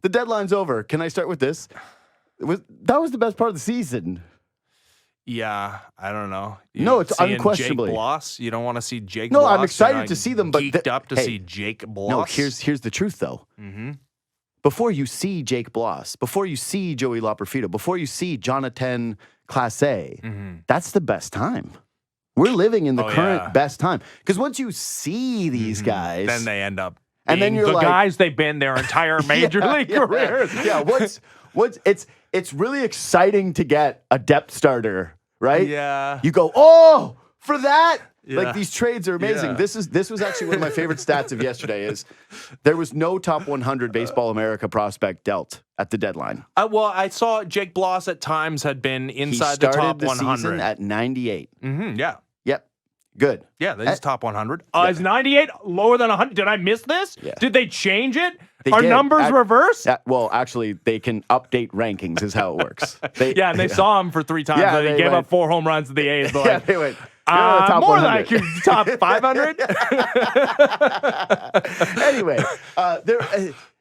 The deadline's over. Can I start with this? That was the best part of the season. Yeah, I don't know. No, it's seeing unquestionably. Jake Bloss? You don't want to see Jake No, Bloss? I'm excited to see them, but geeked up to see Jake Bloss. No, here's the truth, though. Mm-hmm. Before you see Jake Bloss, before you see Joey Loperfido, before you see Jonathan Clase, that's the best time. We're living in the current best time. Because once you see these guys, then they end up and then you're the like, guys they've been their entire major league careers. Yeah, it's really exciting to get a depth starter, right? Yeah. You go, oh, for that. Yeah. Like these trades are amazing. Yeah. This was actually one of my favorite stats of yesterday is there was no top 100 Baseball America prospect dealt at the deadline. Well, I saw Jake Bloss at times had been inside the top 100. He started the season at 98. Yeah. Yep. Good. Yeah, this is top 100. Is 98 lower than 100? Did I miss this? Yeah. Did they change it? They Are did. numbers reverse? Well, actually, they can update rankings is how it works. And they saw him for 3 times. Yeah, and they gave up 4 home runs to the A's. They're like, they went, top more 100. like top 500? Anyway,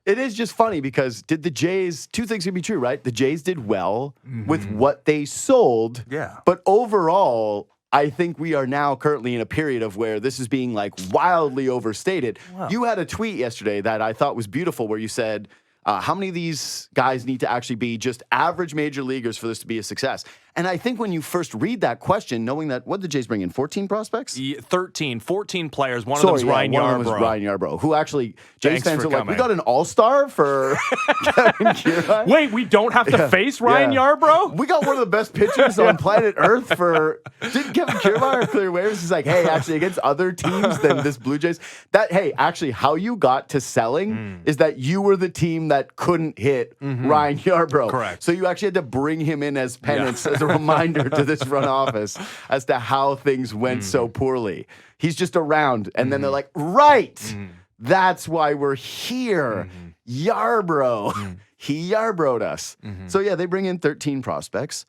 it is just funny because did the Jays, 2 things can be true, right? The Jays did well with what they sold. Yeah. But overall, I think we are now currently in a period of where this is being like wildly overstated. Wow. You had a tweet yesterday that I thought was beautiful where you said, how many of these guys need to actually be just average major leaguers for this to be a success? And I think when you first read that question, knowing that, what did the Jays bring in, 14 prospects? 14 players. One of them was Ryan Yarbrough. One of them was Ryan Yarbrough, who actually, Jays Thanks fans for are like, coming. we got an all-star for Kevin Kiermaier? Wait, we don't have to face Ryan Yarbrough? We got one of the best pitchers on planet Earth for... Didn't Kevin Kiermaier clear waivers? He's like, hey, actually, against other teams than this Blue Jays, actually, how you got to selling is that you were the team that couldn't hit Ryan Yarbrough. Correct. So you actually had to bring him in as penance, as a reminder to this front office as to how things went so poorly. He's just around, and then they're like, right, that's why we're here. Yarbrough. He Yarbroug'd us. So yeah, they bring in 13 prospects,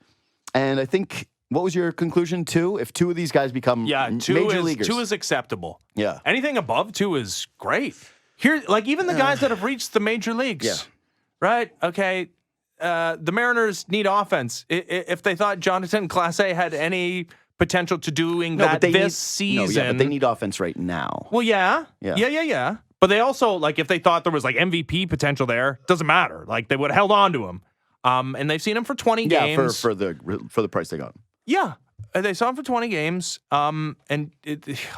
and I think, what was your conclusion, 2? If 2 of these guys become major leaguers. 2 is acceptable. Yeah. Anything above 2 is great. Here, like even the guys that have reached the major leagues, right? Okay, the Mariners need offense. If they thought Jonathan Clase had any potential to doing this season. But they need offense right now. Well, yeah. But they also, like, if they thought there was, like, MVP potential there, doesn't matter. Like, they would have held on to him. And they've seen him for 20 games. For the price they got him. Yeah. They saw him for 20 games. And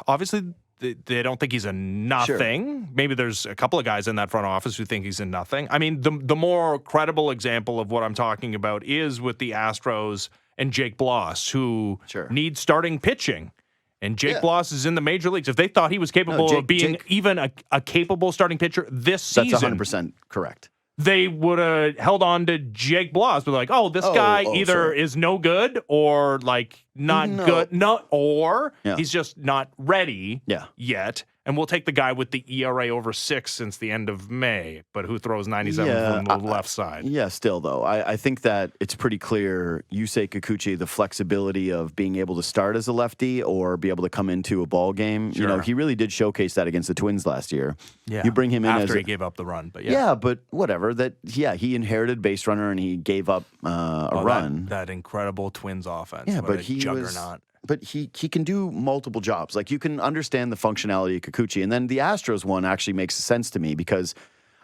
obviously... They don't think he's a nothing. Sure. Maybe there's a couple of guys in that front office who think he's a nothing. I mean, the more credible example of what I'm talking about is with the Astros and Jake Bloss, who need starting pitching. And Jake Bloss is in the major leagues. If they thought he was capable of being even a capable starting pitcher this season... That's 100% correct. They would have held on to Jake Bloss, but like, oh, this guy either is no good or like not good, or he's just not ready yet. And we'll take the guy with the ERA over 6 since the end of May, but who throws 97 from the left side. Yeah, still though, I think that it's pretty clear. Yusei Kikuchi, the flexibility of being able to start as a lefty or be able to come into a ball game. Sure. You know, he really did showcase that against the Twins last year. Yeah, you bring him in after he gave up the run, but but whatever. He inherited base runner and he gave up a run. That incredible Twins offense. Yeah, what but a he juggernaut. But he can do multiple jobs. Like, you can understand the functionality of Kikuchi. And then the Astros one actually makes sense to me because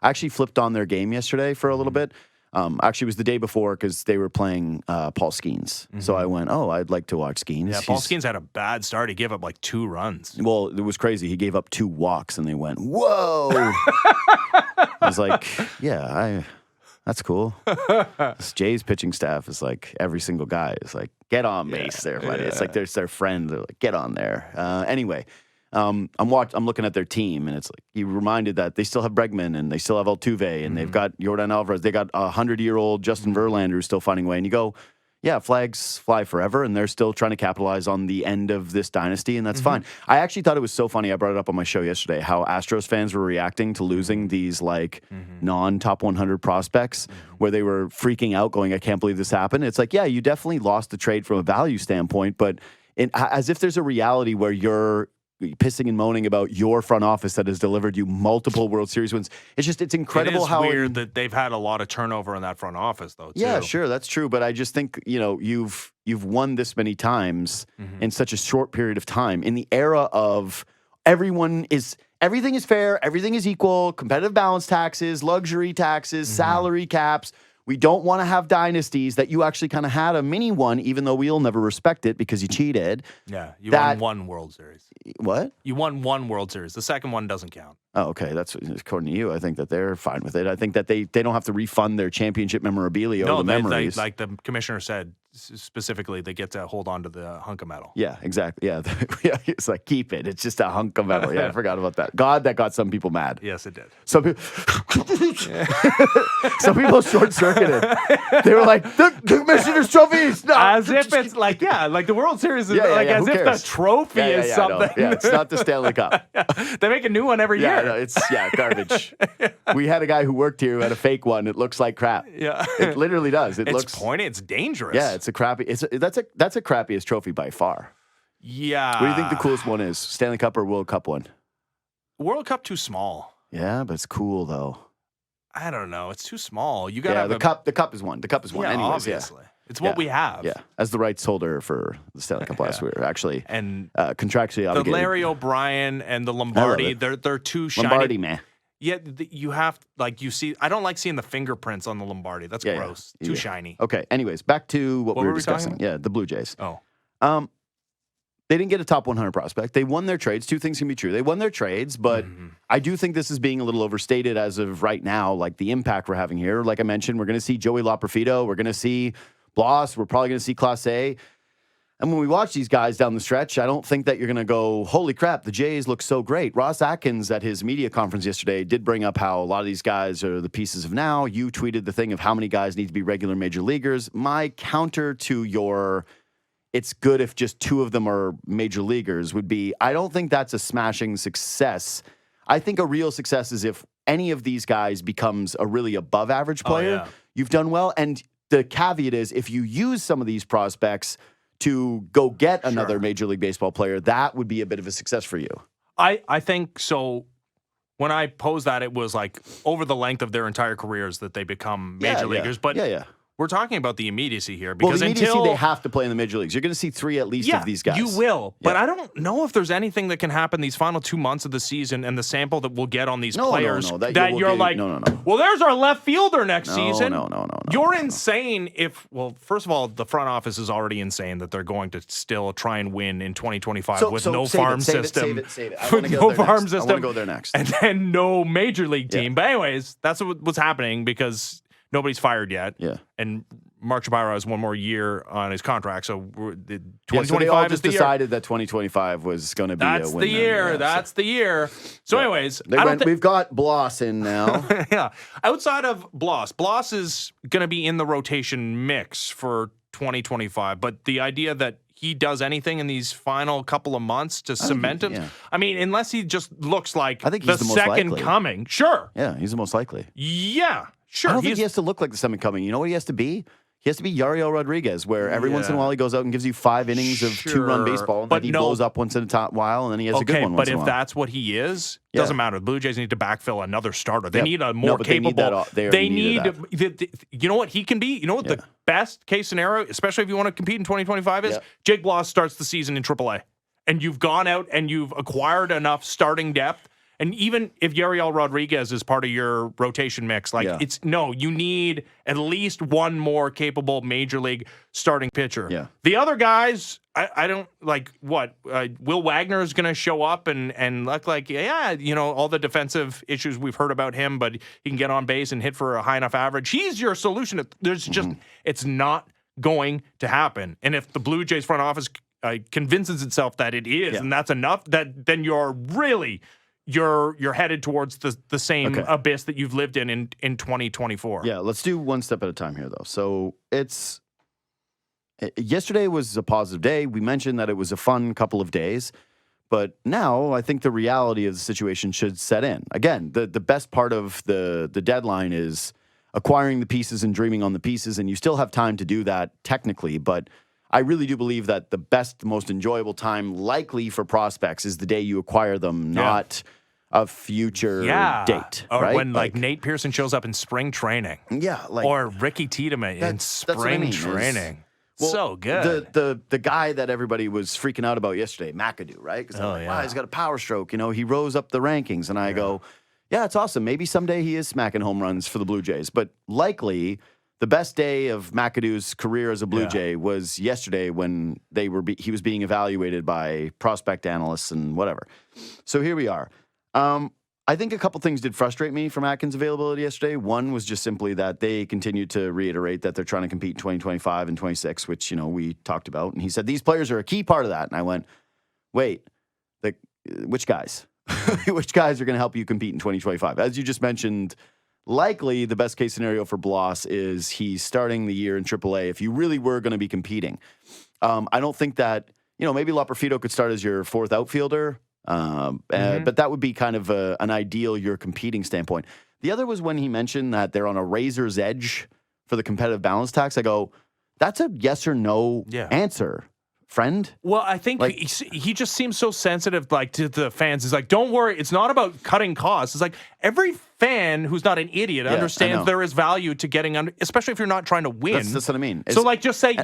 I actually flipped on their game yesterday for a little bit. Actually, it was the day before because they were playing Paul Skeens. So I went, I'd like to watch Skeens. Yeah, Paul Skeens had a bad start. He gave up like 2 runs. Well, it was crazy. He gave up 2 walks, and they went, whoa. I was like, that's cool. This Jays pitching staff is like, every single guy is like, get on base there, buddy. It's like there's their friend. They're like, get on there. Anyway, I'm looking at their team, and it's like, you reminded that they still have Bregman, and they still have Altuve, and they've got Yordan Alvarez. They got 100-year-old Justin Verlander who's still finding a way. And you go, flags fly forever, and they're still trying to capitalize on the end of this dynasty, and that's fine. I actually thought it was so funny. I brought it up on my show yesterday, how Astros fans were reacting to losing these, like, non-top 100 prospects, where they were freaking out, going, I can't believe this happened. It's like, you definitely lost the trade from a value standpoint, but as if there's a reality where you're pissing and moaning about your front office that has delivered you multiple World Series wins. It's incredible how weird that they've had a lot of turnover in that front office, though. Too. Yeah, sure, that's true. But I just think you've won this many times in such a short period of time in the era of everything is fair, everything is equal, competitive balance taxes, luxury taxes, salary caps. We don't want to have dynasties that you actually kind of had a mini one, even though we'll never respect it because you cheated. Yeah, you won one World Series. What? You won one World Series. The second one doesn't count. Oh, okay. That's according to you. I think that they're fine with it. I think that they don't have to refund their championship memorabilia or the memories. Like the commissioner said specifically, they get to hold on to the hunk of metal. Yeah, exactly. Yeah, it's like keep it. It's just a hunk of metal. Yeah, I forgot about that. God, that got some people mad. Yes, it did. Some people, short circuited. They were like, the commissioner's trophies. No, as if it's like the World Series is as if the trophy is something. Yeah, it's not the Stanley Cup. They make a new one every year. No, it's garbage. We had a guy who worked here who had a fake one. It looks like crap. Yeah, it literally does. It looks pointy. It's dangerous. Yeah, it's a crappy. That's a crappiest trophy by far. Yeah. What do you think the coolest one is? Stanley Cup or World Cup one? World Cup too small. Yeah, but it's cool though. I don't know. It's too small. You got the cup. The cup is one. The cup is one. Yeah, anyways, obviously. It's what we have. Yeah, as the rights holder for the Stanley Cup last year, actually, and contractually obligated. The Larry O'Brien and the Lombardi, they're too shiny. Lombardi, man. Yeah, you have you see. I don't like seeing the fingerprints on the Lombardi. That's gross. Too shiny. Okay. Anyways, back to what we were discussing. Yeah, the Blue Jays. Oh. They didn't get a top 100 prospect. They won their trades. Two things can be true. They won their trades, but I do think this is being a little overstated as of right now, like the impact we're having here. Like I mentioned, we're going to see Joey Loperfido. We're going to see Bloss. We're probably going to see Clase. And when we watch these guys down the stretch, I don't think that you're going to go, holy crap, the Jays look so great. Ross Atkins at his media conference yesterday did bring up how a lot of these guys are the pieces of now. You tweeted the thing of how many guys need to be regular major leaguers. My counter to your it's good if just two of them are major leaguers would be, I don't think that's a smashing success. I think a real success is if any of these guys becomes a really above average player, you've done well. And the caveat is if you use some of these prospects to go get another Major League Baseball player, that would be a bit of a success for you. I think so. When I posed that, it was like over the length of their entire careers that they become major leaguers. But we're talking about the immediacy here because the immediacy, they have to play in the major leagues. You're going to see three at least of these guys. You will, but I don't know if there's anything that can happen these final 2 months of the season and the sample that we'll get on these players that you're like, well, there's our left fielder next season. No. You're insane if, well, first of all, the front office is already insane that they're going to still try and win in 2025 with no farm system. Save it. I want to go there next. I want to go there next. And then no major league team. But anyways, that's what's happening because nobody's fired yet. Yeah. And Mark Shabira has one more year on his contract. So 2025 so they all just is the decided that 2025 was going to be a win. That's the year. That's the year. So anyways, we've got Bloss in now. Yeah. Outside of Bloss is going to be in the rotation mix for 2025. But the idea that he does anything in these final couple of months to cement him. Yeah. I mean, unless he just looks like I think he's the second coming. Sure. Yeah, he's the most likely. Yeah, sure. I don't think he has to look like the second coming. You know what he has to be? He has to be Yariel Rodriguez, where every once in a while he goes out and gives you 5 innings of 2-run baseball, and then he blows up once in a while, and then he has a good one once in a while. But if that's what he is, doesn't matter. The Blue Jays need to backfill another starter. They need a more capable. They need you know what he can be? You know what the best case scenario, especially if you want to compete in 2025, is? Jake Bloss starts the season in AAA, and you've gone out and you've acquired enough starting depth. And even if Yariel Rodriguez is part of your rotation mix, you need at least one more capable major league starting pitcher. Yeah. The other guys, I don't like what Will Wagner is going to show up and look like, all the defensive issues we've heard about him, but he can get on base and hit for a high enough average. He's your solution. There's just, it's not going to happen. And if the Blue Jays front office convinces itself that it is, and that's enough, then you're really... You're headed towards the same abyss that you've lived in 2024. Yeah, let's do one step at a time here, though. So yesterday was a positive day. We mentioned that it was a fun couple of days. But now I think the reality of the situation should set in. Again, the best part of the deadline is acquiring the pieces and dreaming on the pieces, and you still have time to do that technically. But I really do believe that the best, most enjoyable time likely for prospects is the day you acquire them, not a future date. Or right? when like Nate Pearson shows up in spring training. Yeah. Like, or Ricky Tiedemann in spring training. So good. The guy that everybody was freaking out about yesterday, McAdoo, right? Because wow, he's got a power stroke. You know, he rose up the rankings. And I go, yeah, it's awesome. Maybe someday he is smacking home runs for the Blue Jays. But likely the best day of McAdoo's career as a Blue Jay was yesterday when he was being evaluated by prospect analysts and whatever. So here we are. I think a couple things did frustrate me from Atkins' availability yesterday. One was just simply that they continued to reiterate that they're trying to compete in 2025 and 26, which, you know, we talked about. And he said, these players are a key part of that. And I went, wait, which guys? Which guys are going to help you compete in 2025? As you just mentioned, likely the best case scenario for Bloss is he's starting the year in AAA if you really were going to be competing. I don't think that, you know, maybe Loperfido could start as your fourth outfielder. But that would be kind of an ideal your competing standpoint. The other was when he mentioned that they're on a razor's edge for the competitive balance tax. I go, that's a yes or no answer, friend. Well, I think he just seems so sensitive, like, to the fans. He's like, don't worry, it's not about cutting costs. It's like every fan who's not an idiot understands there is value to getting under, especially if you're not trying to win. That's what I mean. So, like, just say,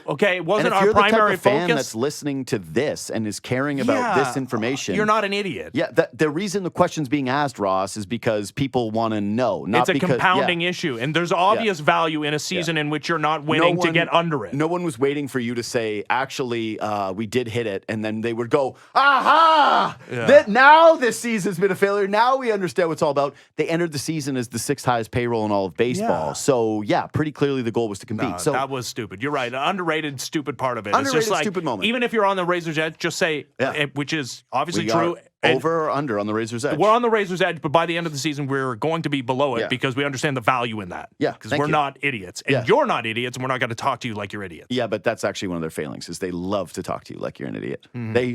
okay, it wasn't our primary focus. If you're the type of fan focus that's listening to this and is caring about this information, you're not an idiot. Yeah, the reason the question's being asked, Ross, is because people want to know. Not it's a compounding issue, and there's obvious value in a season in which you're not winning to get under it. No one was waiting for you to say, actually, we did hit it, and then they would go, aha! Now this season's been a failure. Now we understand what it's all about. They entered the season as the sixth highest payroll in all of baseball. So, pretty clearly the goal was to compete. So that was stupid. You're right. An underrated, stupid part of it. Underrated, it's just like, stupid moment. Even if you're on the razor's edge, just say, which is obviously true. Over or under on the razor's edge? We're on the razor's edge, but by the end of the season, we're going to be below it because we understand the value in that. Yeah, because we're not idiots. And you're not idiots, and we're not going to talk to you like you're idiots. Yeah, but that's actually one of their failings, is they love to talk to you like you're an idiot. Do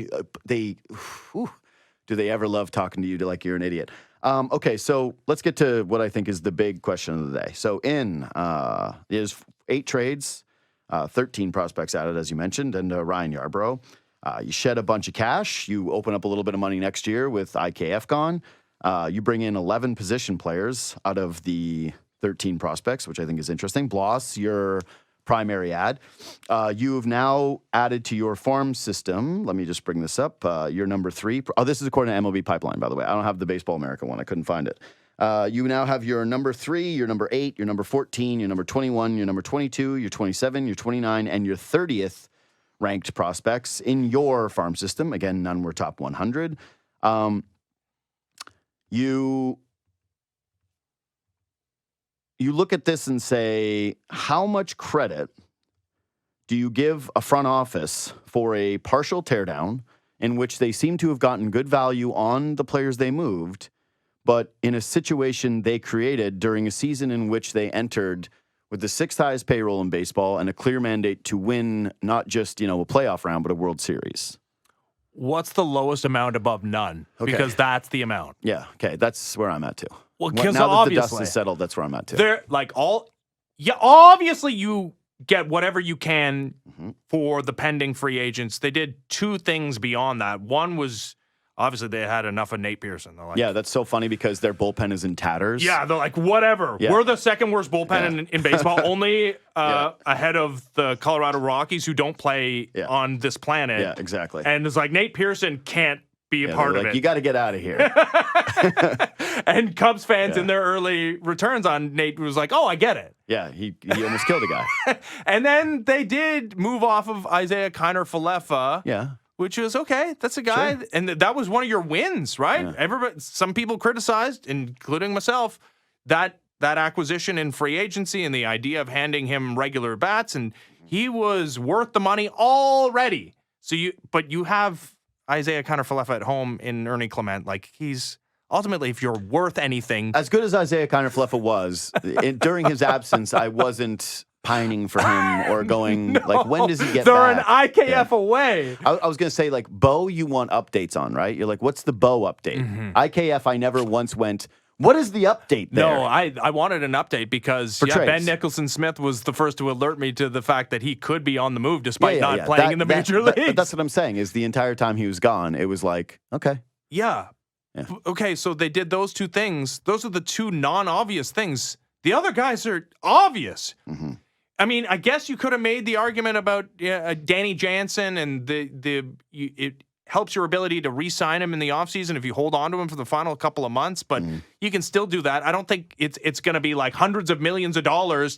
they ever love talking to you like you're an idiot? Okay, so let's get to what I think is the big question of the day. So is 8 trades, 13 prospects added, as you mentioned, and Ryan Yarbrough. You shed a bunch of cash. You open up a little bit of money next year with IKF gone. You bring in 11 position players out of the 13 prospects, which I think is interesting. Bloss, your primary ad. You have now added to your farm system. Let me just bring this up. Your number 3. Oh, this is according to MLB Pipeline, by the way. I don't have the Baseball America one. I couldn't find it. You now have your number 3, your number 8, your number 14, your number 21, your number 22, your 27, your 29, and your 30th ranked prospects in your farm system. Again, none were top 100. You look at this and say, how much credit do you give a front office for a partial teardown in which they seem to have gotten good value on the players they moved, but in a situation they created during a season in which they entered with the 6th highest payroll in baseball and a clear mandate to win not just, a playoff round, but a World Series? What's the lowest amount above none? Okay. Because that's the amount. Yeah, okay, that's where I'm at too. Well, because now obviously, that the dust is settled, that's where I'm at too. They're like obviously you get whatever you can for the pending free agents. They did 2 things beyond that. One was, obviously, they had enough of Nate Pearson. They're like, that's so funny because their bullpen is in tatters. Yeah, they're like, whatever. Yeah. We're the second worst bullpen in baseball, only ahead of the Colorado Rockies, who don't play on this planet. Yeah, exactly. And it's like, Nate Pearson can't be a part of it. You got to get out of here. And Cubs fans in their early returns on Nate was like, oh, I get it. Yeah, he almost killed a guy. And then they did move off of Isaiah Kiner-Falefa. Yeah. Which was, okay, that's a guy. Sure. And that was one of your wins, right? Yeah. Some people criticized, including myself, that acquisition in free agency and the idea of handing him regular bats, and he was worth the money already. But you have Isaiah Kiner-Falefa at home in Ernie Clement. Like, he's ultimately, if you're worth anything. As good as Isaiah Kiner-Falefa was, during his absence, I wasn't pining for him or going, when does he get they're back? They're an IKF away. I was going to say, Bo, you want updates on, right? You're like, what's the Bo update? IKF, I never once went, What is the update there? No, I wanted an update because Ben Nicholson-Smith was the first to alert me to the fact that he could be on the move despite not playing in the major leagues. That's what I'm saying, is the entire time he was gone, it was like, okay. Yeah. Okay, so they did those two things. Those are the two non-obvious things. The other guys are obvious. Mm-hmm. I mean, I guess you could have made the argument about Danny Jansen and it helps your ability to re-sign him in the offseason if you hold on to him for the final couple of months, but you can still do that. I don't think it's going to be like hundreds of millions of dollars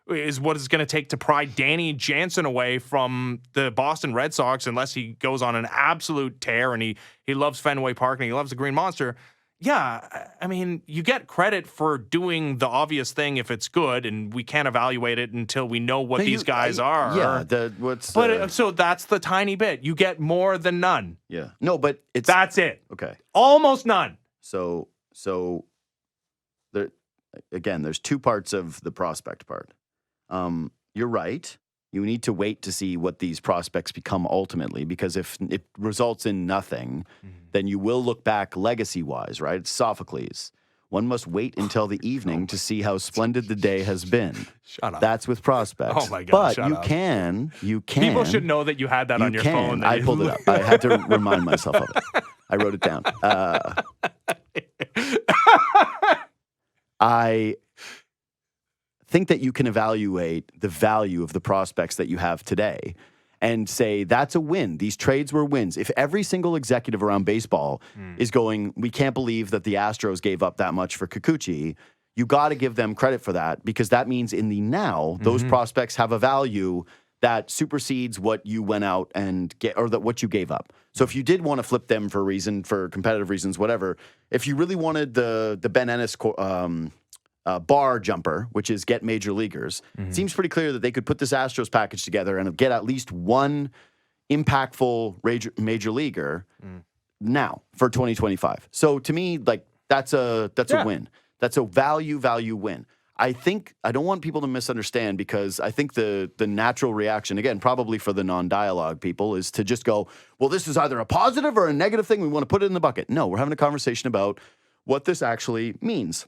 is what it's going to take to pry Danny Jansen away from the Boston Red Sox unless he goes on an absolute tear and he loves Fenway Park and he loves the Green Monster. Yeah, I mean, you get credit for doing the obvious thing if it's good, and we can't evaluate it until we know what these guys are. Yeah, so that's the tiny bit. You get more than none. Yeah. No, but that's it. Okay. Almost none. So there again, there's two parts of the prospect part. You're right. You need to wait to see what these prospects become ultimately, because if it results in nothing, then you will look back legacy-wise, right? It's Sophocles. One must wait until the evening to see how splendid the day has been. Shut up. That's with prospects. Oh, my God, but you can. People should know that you had that on your phone. I pulled it up. I had to remind myself of it. I wrote it down. I think that you can evaluate the value of the prospects that you have today and say that's a win. These trades were wins. If every single executive around baseball is going, we can't believe that the Astros gave up that much for Kikuchi, you got to give them credit for that, because that means in the now, those prospects have a value that supersedes what you went out and get, or that what you gave up. So if you did want to flip them for competitive reasons, whatever, if you really wanted the Ben Ennis bar jumper, which is get major leaguers, it seems pretty clear that they could put this Astros package together and get at least one impactful major leaguer now for 2025. So to me, like that's a win. That's a value win. I don't want people to misunderstand, because I think the natural reaction, again, probably for the non-dialogue people, is to just go, well, this is either a positive or a negative thing. We want to put it in the bucket. No, we're having a conversation about what this actually means.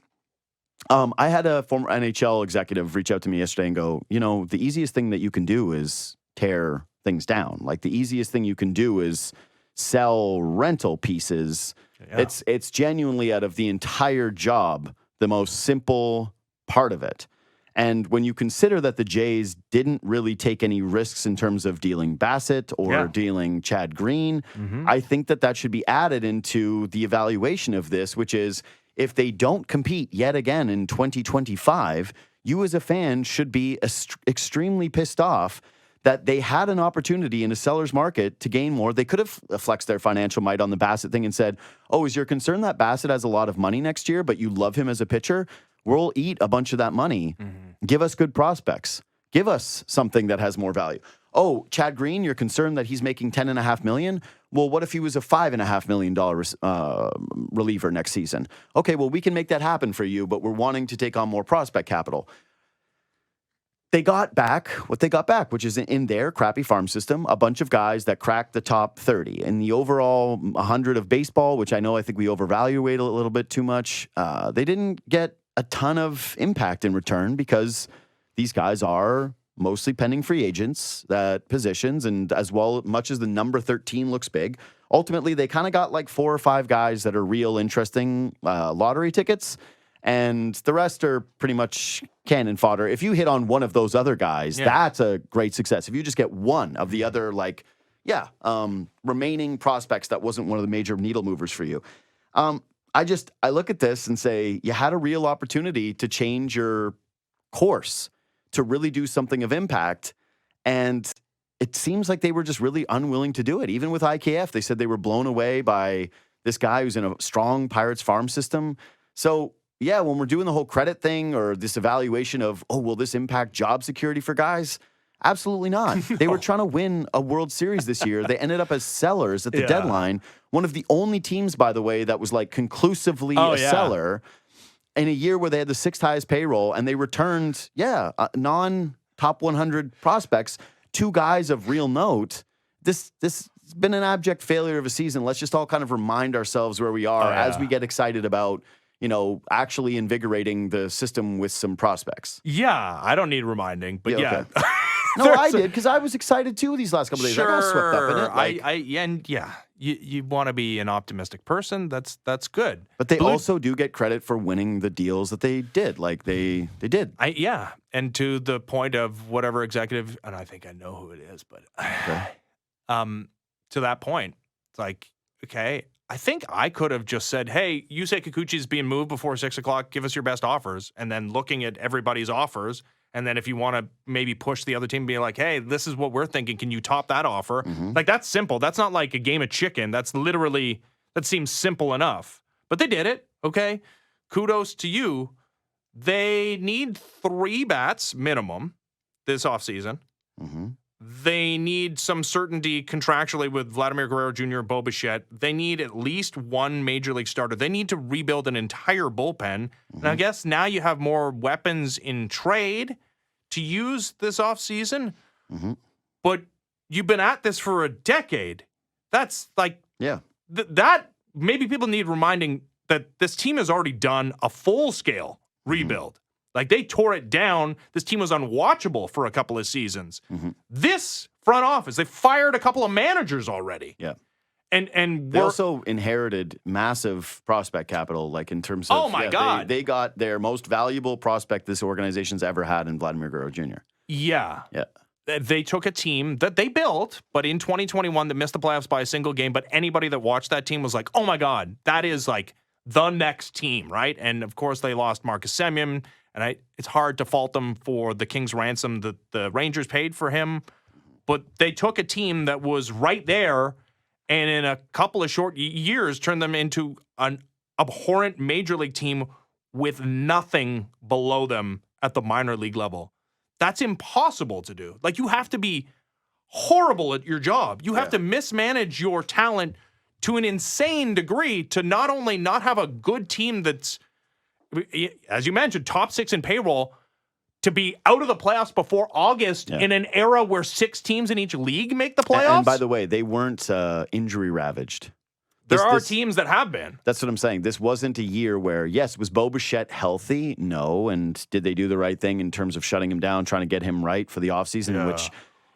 I had a former NHL executive reach out to me yesterday and go, the easiest thing that you can do is tear things down. Like the easiest thing you can do is sell rental pieces. Yeah. It's genuinely, out of the entire job, the most simple part of it. And when you consider that the Jays didn't really take any risks in terms of dealing Bassett or dealing Chad Green, I think that should be added into the evaluation of this, which is, if they don't compete yet again in 2025, you as a fan should be extremely pissed off that they had an opportunity in a seller's market to gain more. They could have flexed their financial might on the Bassett thing and said, oh, is your concern that Bassett has a lot of money next year, but you love him as a pitcher? We'll eat a bunch of that money. Give us good prospects. Give us something that has more value. Oh, Chad Green, you're concerned that he's making $10.5 million? Well, what if he was a $5.5 million reliever next season? Okay, well, we can make that happen for you, but we're wanting to take on more prospect capital. They got back what they got back, which is in their crappy farm system, a bunch of guys that cracked the top 30. In the overall 100 of baseball, which I think we overvalue a little bit too much, they didn't get a ton of impact in return, because these guys are mostly pending free agents at positions, and as much as the number 13 looks big, ultimately they kind of got like 4 or 5 guys that are real interesting lottery tickets, and the rest are pretty much cannon fodder. If you hit on one of those other guys, that's a great success. If you just get one of the other remaining prospects that wasn't one of the major needle movers for you, I look at this and say, you had a real opportunity to change your course, to really do something of impact. And it seems like they were just really unwilling to do it. Even with IKF, they said they were blown away by this guy who's in a strong Pirates farm system. So, yeah, when we're doing the whole credit thing or this evaluation of, will this impact job security for guys? Absolutely not. They were trying to win a World Series this year. They ended up as sellers at the deadline. One of the only teams, by the way, that was like conclusively seller in a year where they had the 6th highest payroll, and they returned, non-top 100 prospects, 2 guys of real note. This has been an abject failure of a season. Let's just all kind of remind ourselves where we are as we get excited about actually invigorating the system with some prospects. Yeah, I don't need reminding, but yeah. Okay. No, I did because I was excited too these last couple of days. Sure, I got swept up in it. You want to be an optimistic person. That's good. But they also do get credit for winning the deals that they did. Like they did. And to the point of whatever executive, and I think I know who it is, but to that point, it's like, okay, I think I could have just said, hey, Yusei Kikuchi's being moved before 6 o'clock. Give us your best offers. And then looking at everybody's offers. And then if you want to maybe push the other team, be like, hey, this is what we're thinking. Can you top that offer? Mm-hmm. Like, that's simple. That's not like a game of chicken. That's literally, that seems simple enough. But they did it, okay? Kudos to you. They need 3 bats minimum this offseason. Mm-hmm. They need some certainty contractually with Vladimir Guerrero Jr. and Bo Bichette. They need at least 1 major league starter. They need to rebuild an entire bullpen. Mm-hmm. And I guess now you have more weapons in trade to use this offseason. Mm-hmm. But you've been at this for a decade. That's like, that maybe people need reminding that this team has already done a full-scale rebuild. Like, they tore it down. This team was unwatchable for a couple of seasons. Mm-hmm. This front office, they fired a couple of managers already. Yeah. And they also inherited massive prospect capital, like in terms of... Oh, my God. They got their most valuable prospect this organization's ever had in Vladimir Guerrero Jr. Yeah. Yeah. They took a team that they built, but in 2021 that missed the playoffs by a single game. But anybody that watched that team was like, oh, my God, that is like the next team, right? And, of course, they lost Marcus Semien. And it's hard to fault them for the King's ransom that the Rangers paid for him. But they took a team that was right there and in a couple of short years turned them into an abhorrent major league team with nothing below them at the minor league level. That's impossible to do. Like, you have to be horrible at your job. You have to mismanage your talent to an insane degree to not only not have a good team that's, as you mentioned, top 6 in payroll, to be out of the playoffs before August in an era where 6 teams in each league make the playoffs. And by the way, they weren't injury ravaged. There are teams that have been. That's what I'm saying. This wasn't a year where, yes, was Bo Bichette healthy? No. And did they do the right thing in terms of shutting him down, trying to get him right for the offseason, which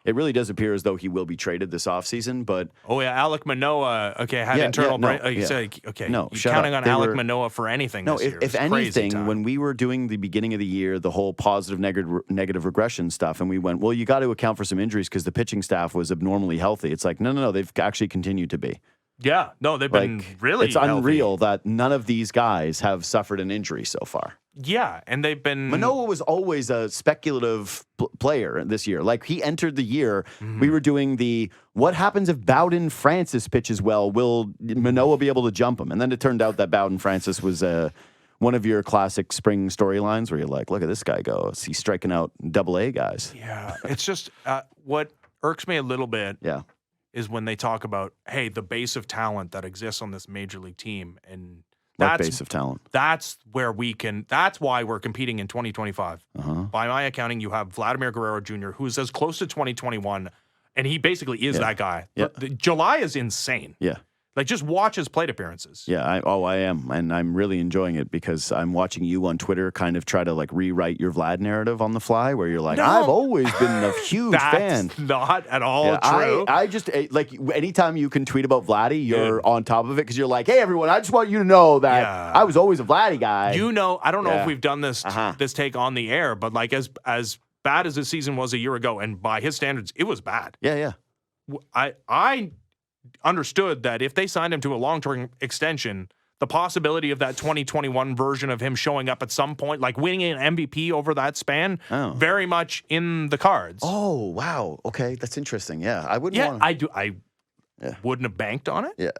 it really does appear as though he will be traded this offseason. But Alek Manoah, had internal brain. No, you're counting on Alek Manoah for anything this year. If anything, when we were doing the beginning of the year, the whole positive, negative regression stuff, and we went, well, you got to account for some injuries because the pitching staff was abnormally healthy. It's like, no, they've actually continued to be. Yeah, no, they've been really It's unreal that none of these guys have suffered an injury so far. Yeah, and they've been... Manoah was always a speculative player this year. Like, he entered the year, we were doing the, what happens if Bowden Francis pitches well? Will Manoah be able to jump him? And then it turned out that Bowden Francis was one of your classic spring storylines where you're like, look at this guy go. He's striking out AA guys. Yeah, it's just what irks me a little bit is when they talk about, hey, the base of talent that exists on this major league team. And what base of talent? That's where that's why we're competing in 2025. By my accounting, you have Vladimir Guerrero Jr., who's as close to 2021, and he basically is that guy. July is insane. Yeah. Like, just watch his plate appearances. Yeah, I am. And I'm really enjoying it because I'm watching you on Twitter kind of try to, like, rewrite your Vlad narrative on the fly where you're like, no, I've always been a huge fan. That's not at all true. I just, like, anytime you can tweet about Vladdy, you're on top of it because you're like, hey, everyone, I just want you to know that I was always a Vladdy guy. You know, I don't know if we've done this this take on the air, but, like, as bad as this season was a year ago, and by his standards, it was bad. Yeah. I understood that if they signed him to a long-term extension, the possibility of that 2021 version of him showing up at some point, like winning an MVP over that span, very much in the cards. Oh, wow. Okay, that's interesting. Yeah, I wouldn't want to... I wouldn't have banked on it. Yeah.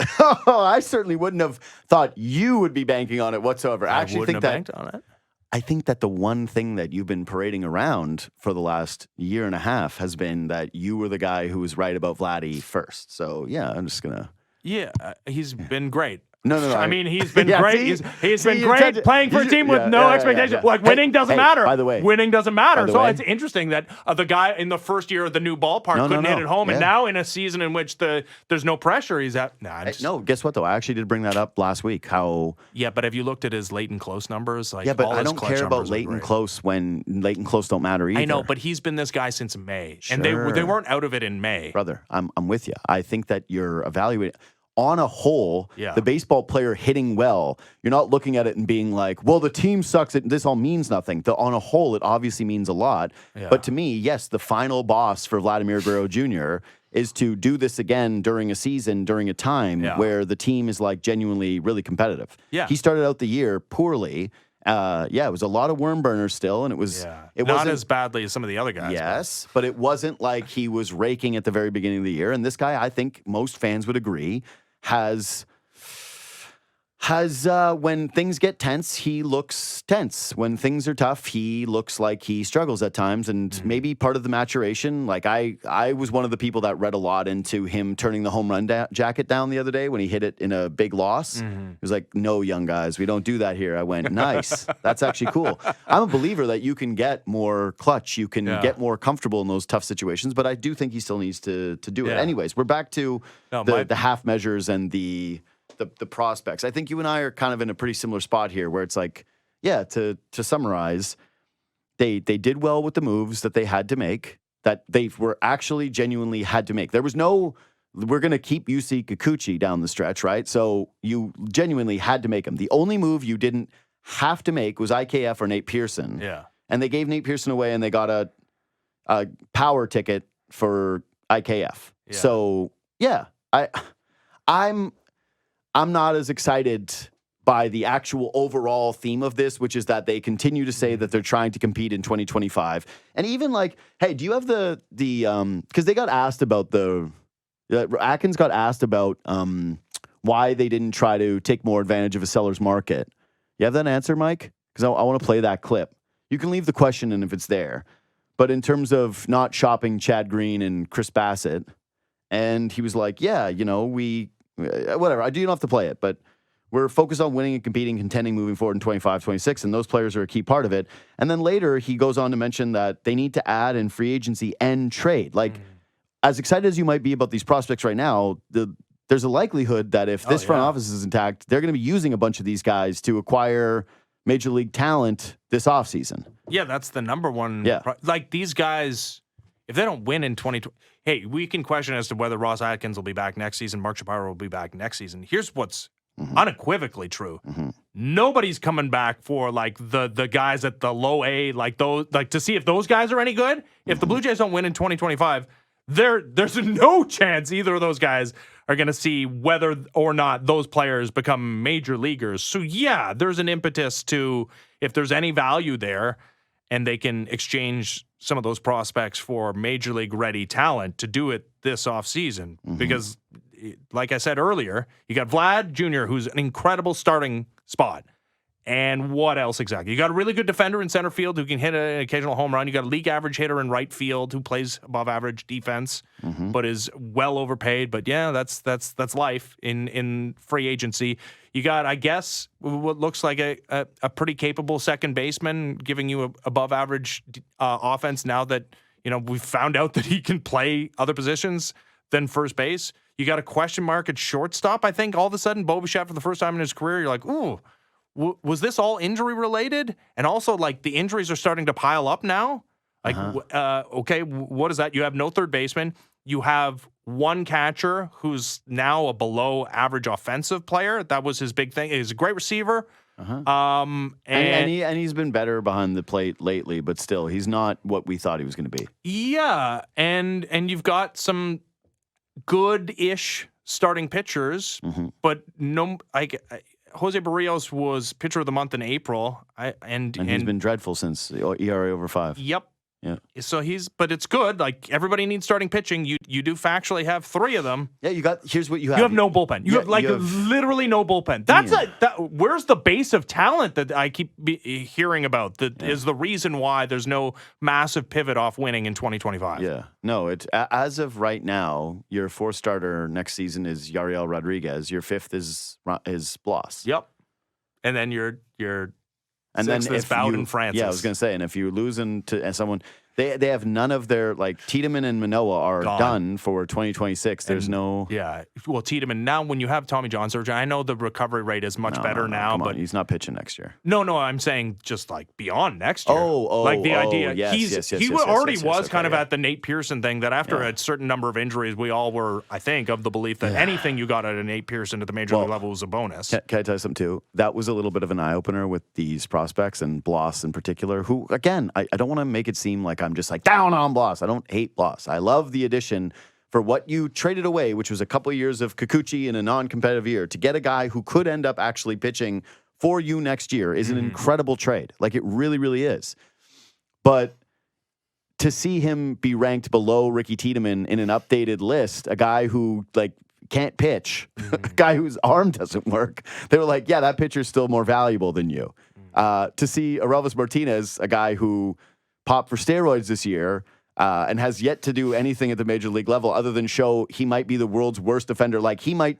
I certainly wouldn't have thought you would be banking on it whatsoever. I wouldn't have banked on it. I think that the one thing that you've been parading around for the last year and a half has been that you were the guy who was right about Vladdy first. So, yeah, I'm just going to... Yeah, he's been great. No. I mean, he's been Yeah, great. see? He's See, been you're great touching- playing for a you team should- with yeah, no yeah, expectation. yeah. Like, winning doesn't matter. by the way. Winning doesn't matter. the So way- it's interesting that the guy in the first year of the new ballpark No, couldn't no. hit it home. And Yeah. now in a season in which there's no pressure, he's at... No, guess what, though? I actually did bring that up last week, how... Yeah, but have you looked at his late and close numbers? Like, Yeah, but all I his don't clutch care about numbers are late and great. close when late and close don't matter either. I know, but he's been this guy since May. And they Sure. weren't out of it in May. Brother, I'm with you. I think that you're evaluating... On a whole, Yeah. the baseball player hitting well, you're not looking at it and being like, well, the team sucks. This all means nothing. On a whole, it obviously means a lot. Yeah. But to me, yes, the final boss for Vladimir Guerrero Jr. is to do this again during a season, during a time where the team is like genuinely really competitive. Yeah. He started out the year poorly. It was a lot of worm burners still, and it was it not wasn't as badly as some of the other guys. Yes, but it wasn't like he was raking at the very beginning of the year. And this guy, I think most fans would agree, has when things get tense, he looks tense. When things are tough, he looks like he struggles at times. And maybe part of the maturation, like I was one of the people that read a lot into him turning the home run jacket down the other day when he hit it in a big loss. He was like, no, young guys, we don't do that here. I went, nice. That's actually cool. I'm a believer that you can get more clutch. You can get more comfortable in those tough situations. But I do think he still needs to do it. Anyways, we're back to the half measures and the prospects. I think you and I are kind of in a pretty similar spot here where it's like, to summarize, they did well with the moves that they had to make, that they were actually genuinely had to make. There was no, we're going to keep Yusei Kikuchi down the stretch, right? So you genuinely had to make them. The only move you didn't have to make was IKF or Nate Pearson. Yeah. And they gave Nate Pearson away and they got a power ticket for IKF. Yeah. So, I'm not as excited by the actual overall theme of this, which is that they continue to say that they're trying to compete in 2025. And even like, hey, do you have the because they got asked about Atkins got asked about why they didn't try to take more advantage of a seller's market. You have that answer, Mike? Because I want to play that clip. You can leave the question in if it's there. But in terms of not shopping Chad Green and Chris Bassett, and he was like, whatever. I do not have to play it, but we're focused on winning and competing, contending moving forward in 25, 26, and those players are a key part of it. And then later, he goes on to mention that they need to add in free agency and trade. Like, as excited as you might be about these prospects right now, there's a likelihood that if this front office is intact, they're going to be using a bunch of these guys to acquire major league talent this offseason. Yeah, that's the number one. Yeah. Like, these guys, if they don't win in 2020, hey, we can question as to whether Ross Atkins will be back next season, Mark Shapiro will be back next season. Here's what's unequivocally true. Nobody's coming back for like the guys at the low A, like those, like to see if those guys are any good. If the Blue Jays don't win in 2025, there's no chance either of those guys are going to see whether or not those players become major leaguers. So yeah, there's an impetus to, if there's any value there and they can exchange some of those prospects for major league ready talent, to do it this offseason. Because like I said earlier, you got Vlad Jr., who's an incredible starting spot. And what else exactly? You got a really good defender in center field who can hit an occasional home run. You got a league average hitter in right field who plays above average defense, but is well overpaid. But yeah, that's life in free agency. You got, I guess, what looks like a pretty capable second baseman, giving you a above average offense now that we've found out that he can play other positions than first base. You got a question mark at shortstop. I think all of a sudden, Bo Bichette, for the first time in his career, you're like, ooh. Was this all injury related? And also, like, the injuries are starting to pile up now. Like, okay, what is that? You have no third baseman. You have one catcher who's now a below average offensive player. That was his big thing. He's a great receiver. And he's been better behind the plate lately, but still, he's not what we thought he was going to be. Yeah, and you've got some good-ish starting pitchers, but no, Jose Barrios was pitcher of the month in April, and he's been dreadful since ERA over 5. Yep, Yeah. So but it's good. Like, everybody needs starting pitching. You do factually have 3 of them. Yeah, here's what you have. You have no bullpen. You have literally no bullpen. That's where's the base of talent that I keep hearing about? That is the reason why there's no massive pivot off winning in 2025. Yeah. No, it's as of right now, your 4th starter next season is Yariel Rodriguez. Your 5th is Bloss. Yep. And then your and then if Bowden Francis. Yeah, I was going to say, and if you're losing to someone, they have none of their, like, Tiedemann and Manoah are done for 2026. There's no. Yeah. Well, Tiedemann, now when you have Tommy John surgery, I know the recovery rate is much better now, but he's not pitching next year. No, I'm saying just like beyond next year. Like the idea. Yes, he already was kind of at the Nate Pearson thing that after a certain number of injuries, we all were, I think, of the belief that anything you got out of Nate Pearson at the major league level was a bonus. Can I tell you something too? That was a little bit of an eye opener with these prospects and Bloss in particular, who, again, I don't want to make it seem like I'm just like down on Bloss. I don't hate Bloss. I love the addition for what you traded away, which was a couple of years of Kikuchi in a non-competitive year, to get a guy who could end up actually pitching for you next year is an incredible trade. Like, it really, really is. But to see him be ranked below Ricky Tiedemann in an updated list, a guy who, like, can't pitch, a guy whose arm doesn't work, they were like, yeah, that pitcher's still more valuable than you. To see Aurelvis Martinez, a guy who popped for steroids this year and has yet to do anything at the major league level other than show he might be the world's worst defender. Like, he might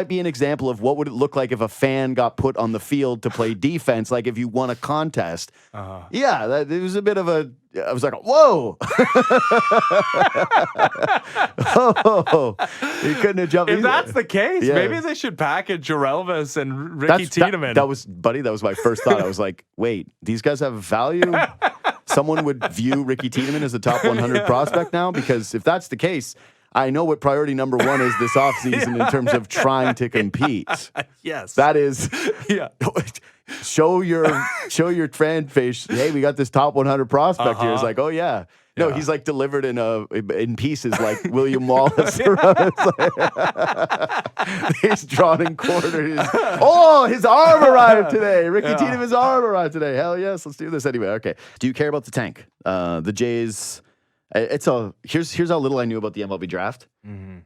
be an example of what would it look like if a fan got put on the field to play defense, like if you won a contest. Yeah, it was a bit of a, I was like, whoa. Oh, he couldn't have jumped. If that's the case, maybe they should package Aurelvis and Ricky Tiedemann. That was my first thought. I was like, wait, these guys have value? Someone would view Ricky Tiedemann as a top 100 prospect now? Because if that's the case, I know what priority number 1 is this offseason in terms of trying to compete. Yes. That is, show your fan face, hey, we got this top 100 prospect here. It's like, oh, yeah. No, he's like delivered in pieces like William Wallace. He's drawn and quartered. His arm arrived today. Ricky Tiedemann's arm arrived today. Hell yes, let's do this anyway. Okay. Do you care about the tank? The Jays. Here's how little I knew about the MLB draft.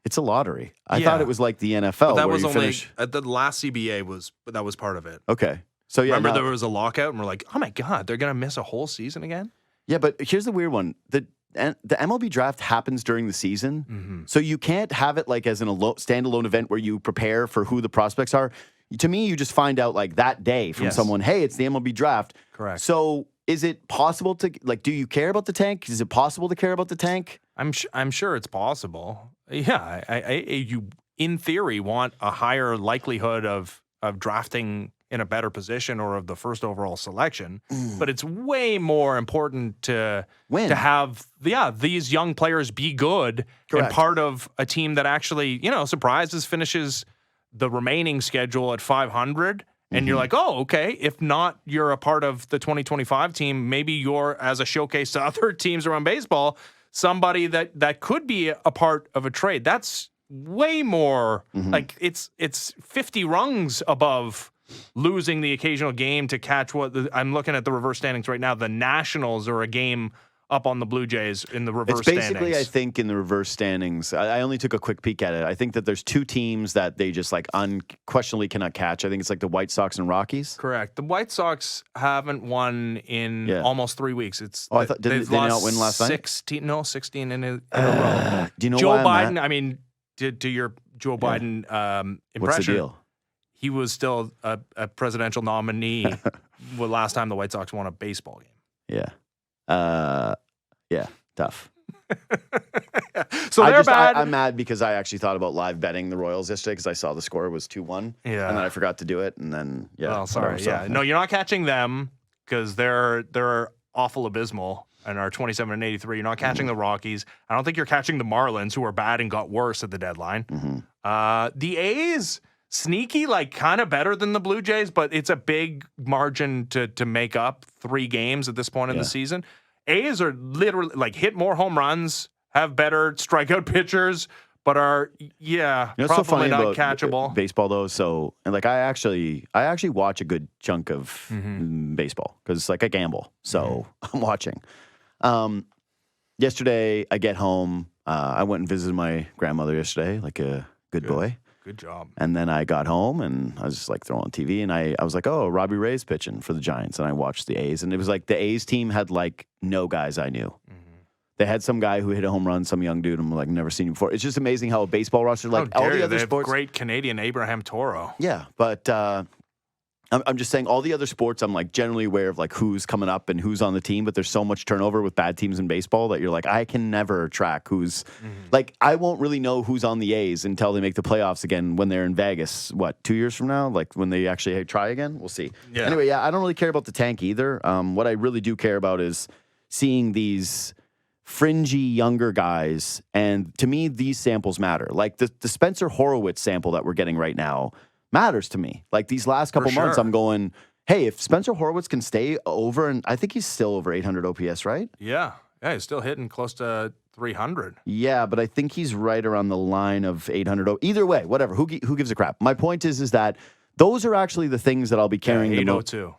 It's a lottery. I thought it was like the NFL. But that was only the last CBA was part of it. Okay. So yeah, remember there was a lockout, and we're like, oh my god, they're gonna miss a whole season again. Yeah, but here's the weird one. The MLB draft happens during the season, so you can't have it like as an standalone event where you prepare for who the prospects are. To me, you just find out like that day from someone, hey, it's the MLB draft. Correct. So is it possible to, like, do you care about the tank? Is it possible to care about the tank? I'm sure it's possible. Yeah, you in theory want a higher likelihood of drafting in a better position or of the first overall selection, but it's way more important to have these young players be good. Correct. And part of a team that actually, finishes the remaining schedule at 500. And you're like, oh, okay. If not, you're a part of the 2025 team. Maybe you're, as a showcase to other teams around baseball, somebody that could be a part of a trade. That's way more like it's 50 rungs above losing the occasional game to catch I'm looking at the reverse standings right now. The Nationals are a game up on the Blue Jays in the reverse standings. It's basically, I think, in the reverse standings. I only took a quick peek at it. I think that there's 2 teams that they just like unquestionably cannot catch. I think it's like the White Sox and Rockies. Correct. The White Sox haven't won in almost 3 weeks. I thought did they not win last night? 16 in a row. Do you know Joe why Biden? I mean, to your Joe Biden impression. What's the deal? He was still a presidential nominee the last time the White Sox won a baseball game. Yeah. Yeah, tough. So they're bad. I'm mad because I actually thought about live betting the Royals yesterday because I saw the score was 2-1. Yeah. And then I forgot to do it. And then, Well, sorry. No, you're not catching them because they're awful abysmal and are 27-83. You're not catching the Rockies. I don't think you're catching the Marlins, who are bad and got worse at the deadline. The A's, sneaky, like kind of better than the Blue Jays, but it's a big margin to make up 3 games at this point in the season. A's are literally like hit more home runs, have better strikeout pitchers, but are probably so funny not about catchable. Baseball though, so and like I actually watch a good chunk of baseball because like I gamble, so I'm watching. Yesterday, I get home. I went and visited my grandmother yesterday, like a good boy. Good job. And then I got home and I was just like throwing on TV and I was like, oh, Robbie Ray's pitching for the Giants. And I watched the A's and it was like the A's team had like no guys I knew. Mm-hmm. They had some guy who hit a home run, some young dude. I'm like, never seen him before. It's just amazing how a baseball roster, like all the other sports. Great Canadian Abraham Toro. Yeah, but I'm just saying all the other sports, I'm like generally aware of like who's coming up and who's on the team, but there's so much turnover with bad teams in baseball that you're like, I can never track who's like, I won't really know who's on the A's until they make the playoffs again when they're in Vegas. What, 2 years from now? Like when they actually try again? We'll see. Yeah. Anyway, yeah, I don't really care about the tank either. What I really do care about is seeing these fringy younger guys. And to me, these samples matter. Like the Spencer Horowitz sample that we're getting right now matters to me. Like these last couple months, I'm going, hey, if Spencer Horowitz can stay over, and I think he's still over 800 OPS, right? Yeah. Yeah, he's still hitting close to 300. Yeah, but I think he's right around the line of 800. Either way, whatever. Who gives a crap? My point is that those are actually the things that I'll be carrying. 802.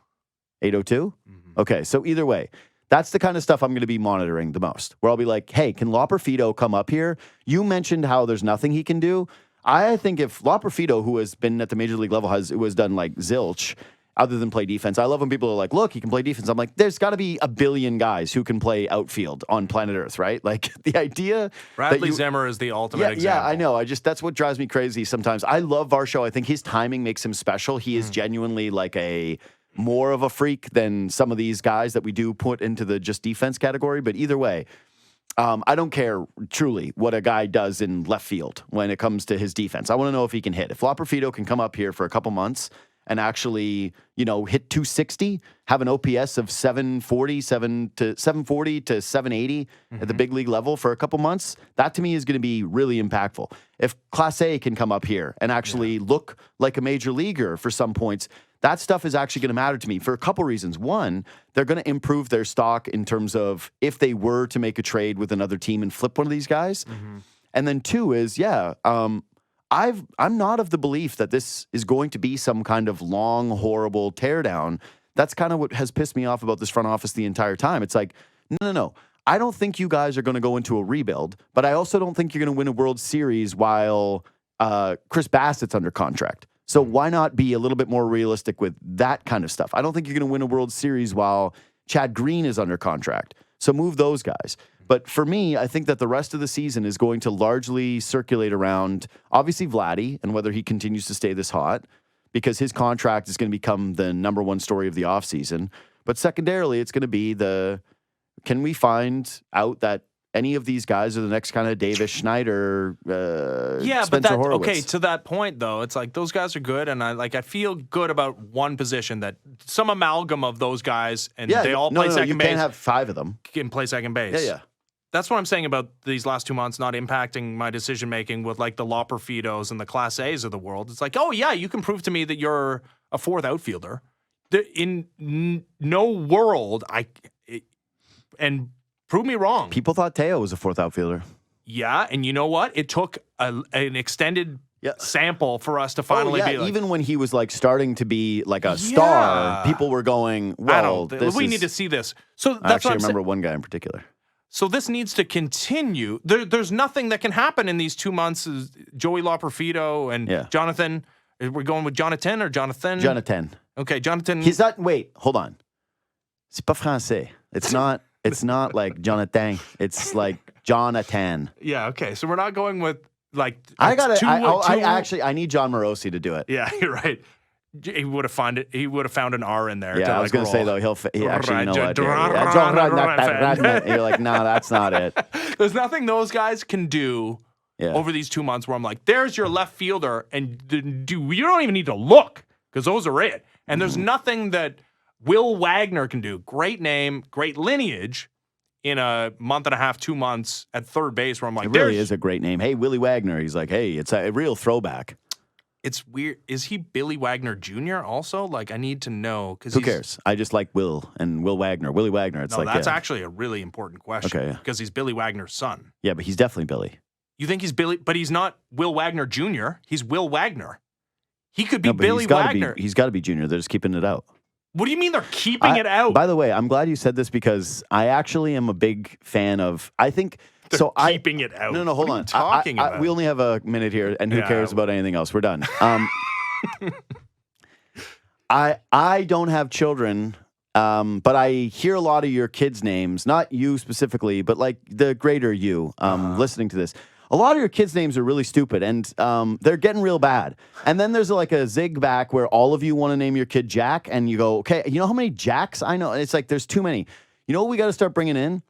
802? Mm-hmm. Okay, so either way, that's the kind of stuff I'm going to be monitoring the most, where I'll be like, hey, can Loperfido come up here? You mentioned how there's nothing he can do. I think if Loperfido, who has been at the major league level, has done like zilch, other than play defense. I love when people are like, look, he can play defense. I'm like, there's got to be a billion guys who can play outfield on planet Earth, right? Like the idea Bradley Zimmer is the ultimate example. Yeah, I know. That's what drives me crazy sometimes. I love Varsho. I think his timing makes him special. He is genuinely like more of a freak than some of these guys that we do put into the just defense category. But either way, I don't care truly what a guy does in left field when it comes to his defense. I want to know if he can hit. If Loperfido can come up here for a couple months and actually, hit 260, have an OPS of 740 to 780 at the big league level for a couple months, that to me is going to be really impactful. If Class A can come up here and actually look like a major leaguer for some points, that stuff is actually going to matter to me for a couple reasons. One, they're going to improve their stock in terms of if they were to make a trade with another team and flip one of these guys. And then two is, I'm not of the belief that this is going to be some kind of long, horrible teardown. That's kind of what has pissed me off about this front office the entire time. It's like, no. I don't think you guys are going to go into a rebuild, but I also don't think you're going to win a World Series while Chris Bassett's under contract. So why not be a little bit more realistic with that kind of stuff? I don't think you're going to win a World Series while Chad Green is under contract. So move those guys. But for me, I think that the rest of the season is going to largely circulate around, obviously, Vladdy and whether he continues to stay this hot, because his contract is going to become the number one story of the offseason. But secondarily, it's going to be can we find out that any of these guys are the next kind of Davis Schneider, Spencer Horowitz. Okay, to that point though, it's like those guys are good, and I feel good about one position, that some amalgam of those guys, and they all play second base. You can't have five of them. Can play second base. Yeah. That's what I'm saying about these last 2 months not impacting my decision making with like the Loperfidos and the Class A's of the world. It's like, oh yeah, you can prove to me that you're a fourth outfielder. In no world, and prove me wrong. People thought Teo was a fourth outfielder. Yeah, and you know what? It took an extended sample for us to finally be like... Even when he was like starting to be like a star, people were going, well, we need to see this. So that's I actually remember one guy in particular. So this needs to continue. There's nothing that can happen in these 2 months. Joey Loperfido and Jonathan. We're going with Jonathan or Jonathan? Jonathan. Okay, Jonathan. He's not... Wait, hold on. C'est pas français. It's not... It's not like Jonathan. It's like Jonathan. Yeah. Okay. So we're not going with like. I need John Morosi to do it. Yeah, you're right. He would have found it. He would have found an R in there. Yeah, I was going to say though. He actually, you know what? You're like, no, that's not it. There's nothing those guys can do over these 2 months where I'm like, there's your left fielder, and you don't even need to look because those are it. And there's nothing that Will Wagner can do. Great name, great lineage in a month and a half, 2 months at third base where I'm like, it really is a great name. Hey, Willie Wagner. He's like, hey, it's a real throwback. It's weird. Is he Billy Wagner Jr. also? Like, I need to know. Who cares? I just like Will and Will Wagner. Willie Wagner. It's that's actually a really important question. Okay. Because he's Billy Wagner's son. Yeah, but he's definitely Billy. You think he's Billy, but he's not Will Wagner Jr. He's Will Wagner. He could be Billy Wagner. He's got to be Junior. They're just keeping it out. What do you mean they're keeping it out? By the way, I'm glad you said this because I actually am a big fan of. I think they're keeping it out. No, hold what on. Are you talking about? We only have a minute here, and who cares about anything else? We're done. I don't have children, but I hear a lot of your kids' names, not you specifically, but like the greater you. Listening to this. A lot of your kids' names are really stupid, and they're getting real bad. And then there's like a zig back where all of you want to name your kid Jack, and you go, okay, you know how many Jacks I know? It's like there's too many. You know what we got to start bringing in?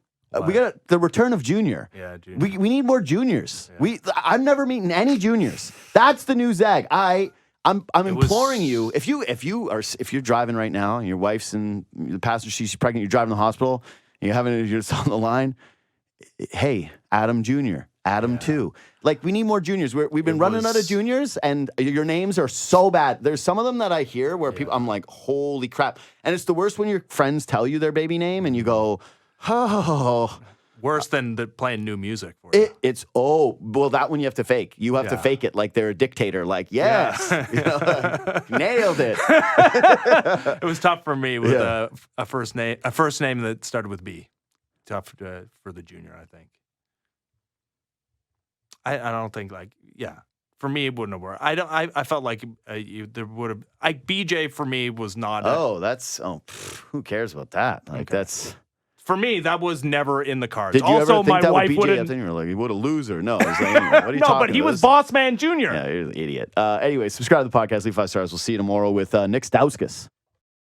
We got the return of Junior. Yeah, Junior. We need more juniors. Yeah. I'm never meeting any juniors. That's the new zag. I'm imploring you. If you're driving right now and your wife's in the passenger seat, she's pregnant, you're driving to the hospital, and you're having you're on the line. Hey, Adam Jr., Adam 2. Like, we need more juniors. We've been running out of juniors, and your names are so bad. There's some of them that I hear where people, I'm like, holy crap. And it's the worst when your friends tell you their baby name, and you go, oh. Worse than playing new music for you. That one you have to fake. You have to fake it like they're a dictator. Like, yes, you know, nailed it. It was tough for me with a first name that started with B. Tough for the junior, I think. I don't think for me it wouldn't have worked. I felt like there would have. BJ for me was not. Who cares about that? Like that's. For me, that was never in the cards. Did you ever think my that wife would BJ? You were like, what a loser. No, like, anyway, what are you no, but he was Boss Man Jr. Yeah, you're an idiot. Anyway, subscribe to the podcast, leave 5 stars. We'll see you tomorrow with Nick Stauskas.